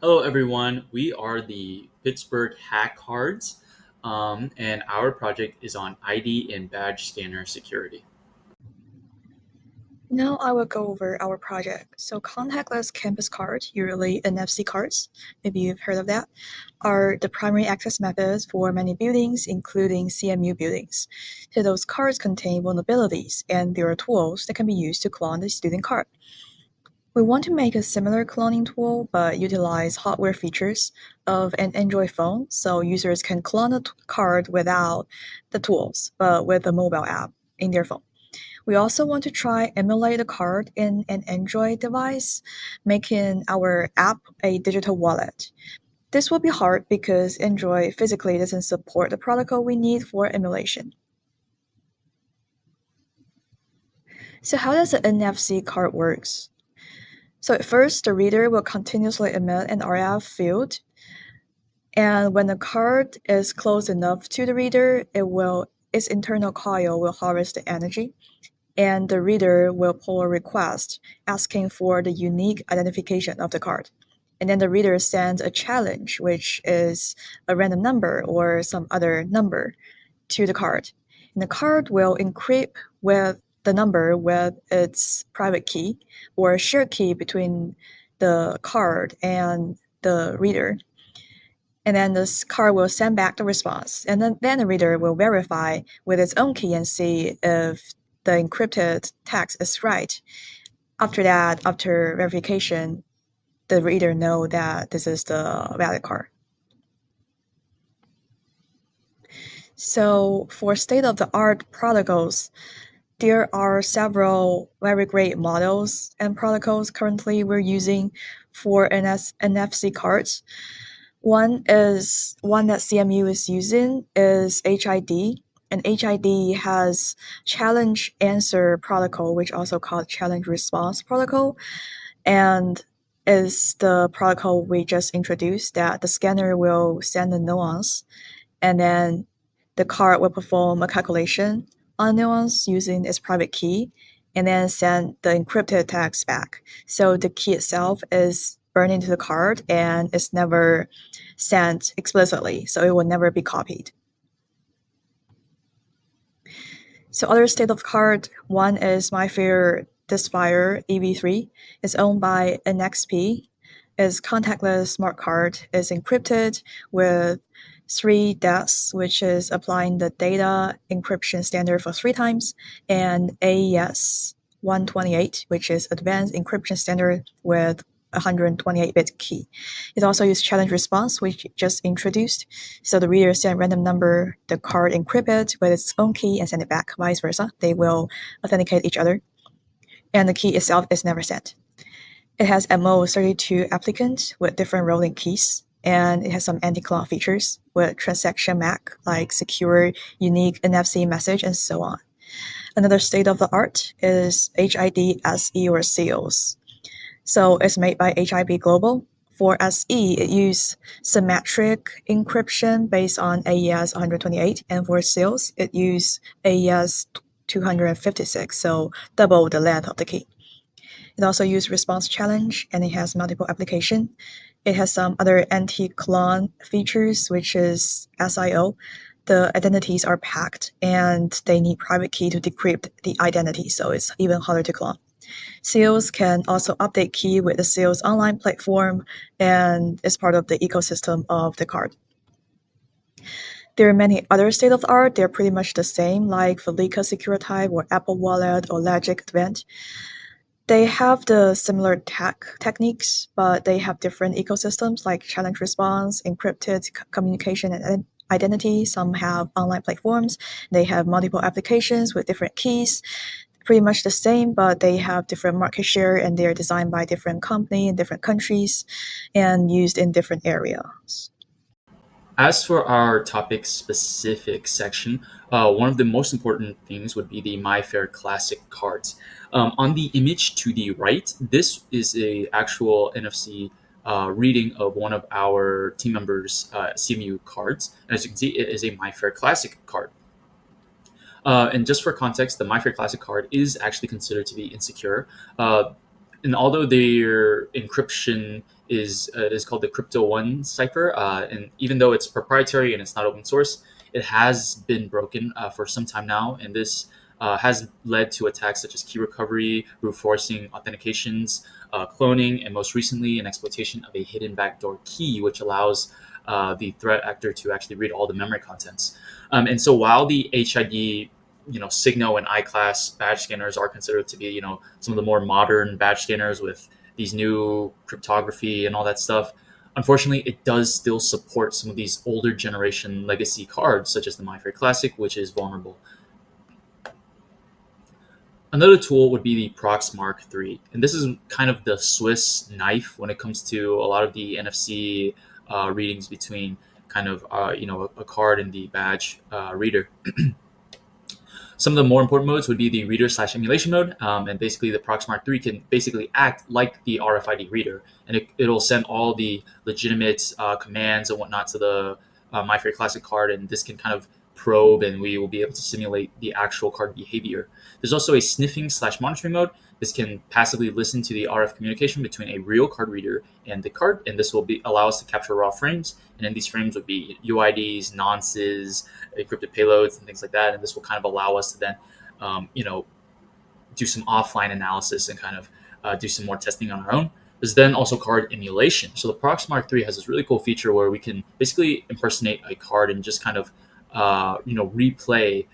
Hello, everyone. We are the Pittsburgh HaCARDS, and our project is on ID and badge scanner security. Now I will go over our project. So contactless campus cards, usually NFC cards, maybe you've heard of that, are the primary access methods for many buildings, including CMU buildings. So those cards contain vulnerabilities, and there are tools that can be used to clone the student card. We want to make a similar cloning tool, but utilize hardware features of an Android phone, so users can clone a card without the tools, but with a mobile app in their phone. We also want to try emulate the card in an Android device, making our app a digital wallet. This will be hard because Android physically doesn't support the protocol we need for emulation. So how does the NFC card works? So at first, the reader will continuously emit an RF field, and when the card is close enough to the reader, its internal coil will harvest the energy, and the reader will pull a request asking for the unique identification of the card. And then the reader sends a challenge, which is a random number or some other number, to the card. And the card will encrypt with the number with its private key or shared key between the card and the reader. And then this card will send back the response. And then the reader will verify with its own key and see if the encrypted text is right. After that, after verification, the reader know that this is the valid card. So for state-of-the-art protocols, there are several very great models and protocols currently we're using for NFC cards. One that CMU is using is HID, and HID has challenge answer protocol, which also called challenge response protocol, and is the protocol we just introduced that the scanner will send a nuance, and then the card will perform a calculation on nuance using its private key, and then send the encrypted text back. So the key itself is burned into the card and it's never sent explicitly, so it will never be copied. So other state of card, one is MyFair Disfire EV3. It's owned by NXP. Its contactless smart card is encrypted with 3 DES, which is applying the data encryption standard for 3 times, and AES 128, which is advanced encryption standard with 128-bit key. It also uses challenge response, which just introduced. So the reader send random number, the card encrypt it with its own key and send it back, vice versa. They will authenticate each other, and the key itself is never sent. It has at most 32 applicants with different rolling keys, and it has some anti-clone features with transaction MAC, like secure, unique NFC message, and so on. Another state of the art is HID SE or SEALs. So it's made by HIB Global. For SE, it uses symmetric encryption based on AES 128, and for SEALs, it uses AES 256, so double the length of the key. It also uses response challenge, and it has multiple application. It has some other anti-clone features, which is SIO. The identities are packed, and they need private key to decrypt the identity, so it's even harder to clone. Sales can also update key with the Sales online platform and is part of the ecosystem of the card. There are many other state of the art. They're pretty much the same, like Felica Secure or Apple Wallet or Logic Advent. They have the similar techniques, but they have different ecosystems like challenge response, encrypted communication, and identity. Some have online platforms. They have multiple applications with different keys, pretty much the same, but they have different market share and they're designed by different company in different countries and used in different areas. As for our topic specific section, one of the most important things would be the MyFair Classic cards. On the image to the right, this is a actual NFC reading of one of our team members' CMU cards. And as you can see, it is a MyFair Classic card. And just for context, the MyFair Classic card is actually considered to be insecure. And although their encryption is called the Crypto One cipher, and even though it's proprietary and it's not open source, it has been broken for some time now, and this has led to attacks such as key recovery, brute forcing authentications, cloning, and most recently, an exploitation of a hidden backdoor key, which allows the threat actor to actually read all the memory contents. And so, while the HID, Signo and I-class badge scanners are considered to be, some of the more modern badge scanners with these new cryptography and all that stuff. Unfortunately, it does still support some of these older generation legacy cards, such as the MyFair Classic, which is vulnerable. Another tool would be the Proxmark 3. And this is kind of the Swiss knife when it comes to a lot of the NFC readings between kind of, a card and the badge reader. Some of the more important modes would be the reader slash emulation mode, and basically the Proxmark 3 can basically act like the RFID reader, and it'll send all the legitimate commands and whatnot to the MyFair Classic card, and this can kind of probe, and we will be able to simulate the actual card behavior. There's also a sniffing slash monitoring mode. This can passively listen to the RF communication between a real card reader and the card, and this will allow us to capture raw frames. And in these frames would be UIDs, nonces, encrypted payloads, and things like that. And this will kind of allow us to then, do some offline analysis and kind of do some more testing on our own. There's then also card emulation. So the Proxmark 3 has this really cool feature where we can basically impersonate a card and just kind of, replay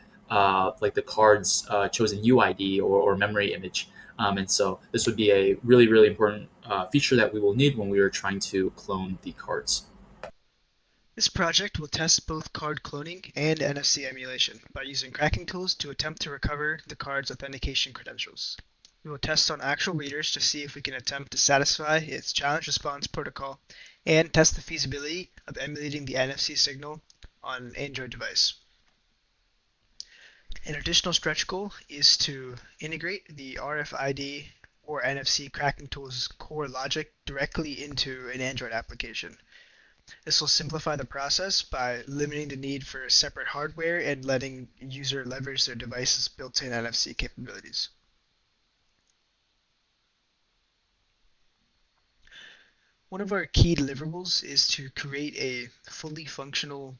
like the card's chosen UID or memory image. And so this would be a really, really important feature that we will need when we are trying to clone the cards. This project will test both card cloning and NFC emulation by using cracking tools to attempt to recover the card's authentication credentials. We will test on actual readers to see if we can attempt to satisfy its challenge response protocol and test the feasibility of emulating the NFC signal on an Android device. An additional stretch goal is to integrate the RFID or NFC cracking tool's core logic directly into an Android application. This will simplify the process by limiting the need for separate hardware and letting user leverage their device's built-in NFC capabilities. One of our key deliverables is to create a fully functional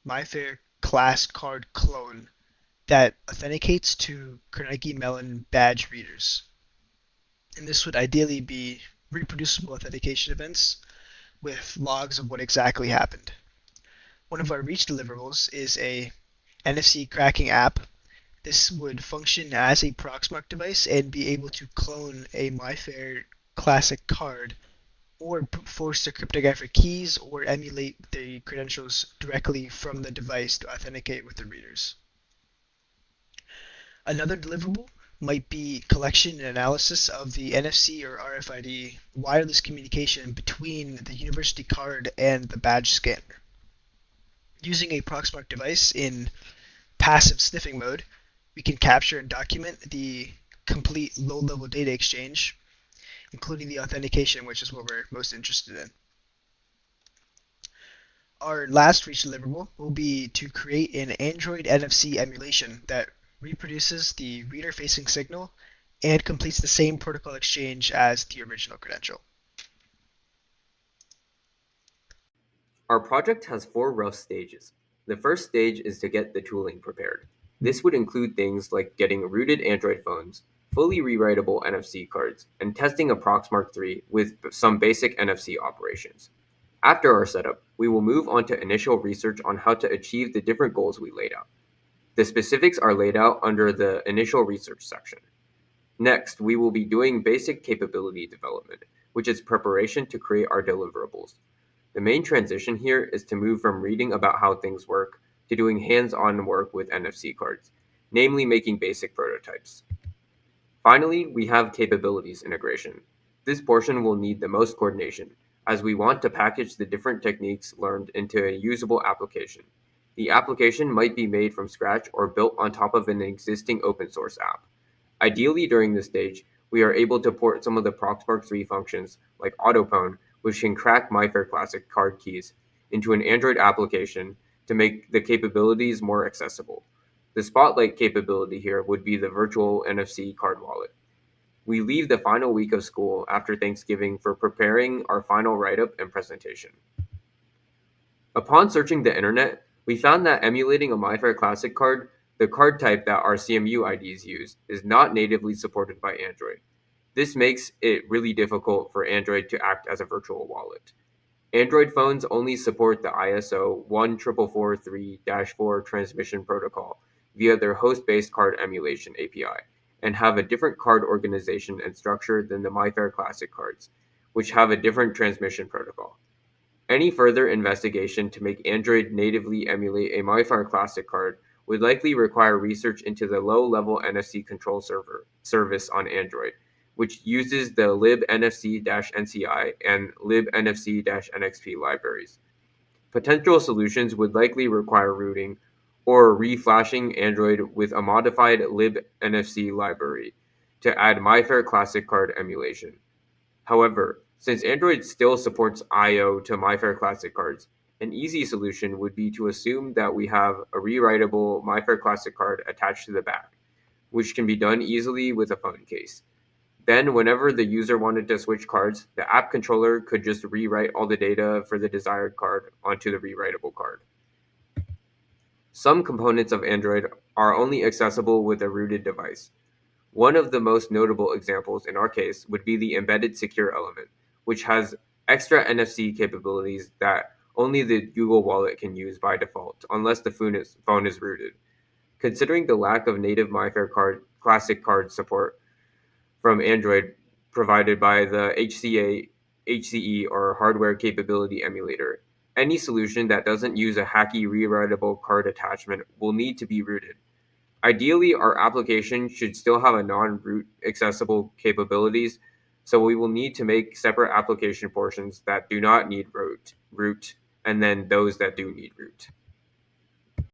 MyFair class card clone that authenticates to Carnegie Mellon badge readers. And this would ideally be reproducible authentication events with logs of what exactly happened. One of our reach deliverables is a NFC cracking app. This would function as a Proxmark device and be able to clone a MyFair Classic card or force the cryptographic keys or emulate the credentials directly from the device to authenticate with the readers. Another deliverable might be collection and analysis of the NFC or RFID wireless communication between the university card and the badge scanner. Using a Proxmark device in passive sniffing mode, we can capture and document the complete low-level data exchange, including the authentication, which is what we're most interested in. Our last reach deliverable will be to create an Android NFC emulation that reproduces the reader-facing signal and completes the same protocol exchange as the original credential. Our project has 4 rough stages. The first stage is to get the tooling prepared. This would include things like getting rooted Android phones, fully rewritable NFC cards, and testing a Proxmark 3 with some basic NFC operations. After our setup, we will move on to initial research on how to achieve the different goals we laid out. The specifics are laid out under the initial research section. Next, we will be doing basic capability development, which is preparation to create our deliverables. The main transition here is to move from reading about how things work to doing hands-on work with NFC cards, namely making basic prototypes. Finally, we have capabilities integration. This portion will need the most coordination, as we want to package the different techniques learned into a usable application. The application might be made from scratch or built on top of an existing open source app. Ideally, during this stage, we are able to port some of the Proxmark 3 functions, like AutoPwn, which can crack MyFair Classic card keys, into an Android application to make the capabilities more accessible. The spotlight capability here would be the virtual NFC card wallet. We leave the final week of school after Thanksgiving for preparing our final write-up and presentation. Upon searching the internet, we found that emulating a MyFair Classic card, the card type that our CMU IDs use, is not natively supported by Android. This makes it really difficult for Android to act as a virtual wallet. Android phones only support the ISO 14443-4 transmission protocol via their host-based card emulation API and have a different card organization and structure than the MyFair Classic cards, which have a different transmission protocol. Any further investigation to make Android natively emulate a MyFair Classic card would likely require research into the low-level NFC control service on Android, which uses the libnfc-NCI and libnfc-NXP libraries. Potential solutions would likely require rooting or reflashing Android with a modified libnfc library to add MyFair Classic card emulation. However, since Android still supports I/O to MyFair Classic cards, an easy solution would be to assume that we have a rewritable MyFair Classic card attached to the back, which can be done easily with a phone case. Then, whenever the user wanted to switch cards, the app controller could just rewrite all the data for the desired card onto the rewritable card. Some components of Android are only accessible with a rooted device. One of the most notable examples in our case would be the embedded secure element, which has extra NFC capabilities that only the Google Wallet can use by default, unless the phone is rooted. Considering the lack of native MyFair Classic card support from Android provided by the HCE, or Hardware Capability Emulator, any solution that doesn't use a hacky rewritable card attachment will need to be rooted. Ideally, our application should still have a non-root accessible capabilities, so we will need to make separate application portions that do not need root, and then those that do need root.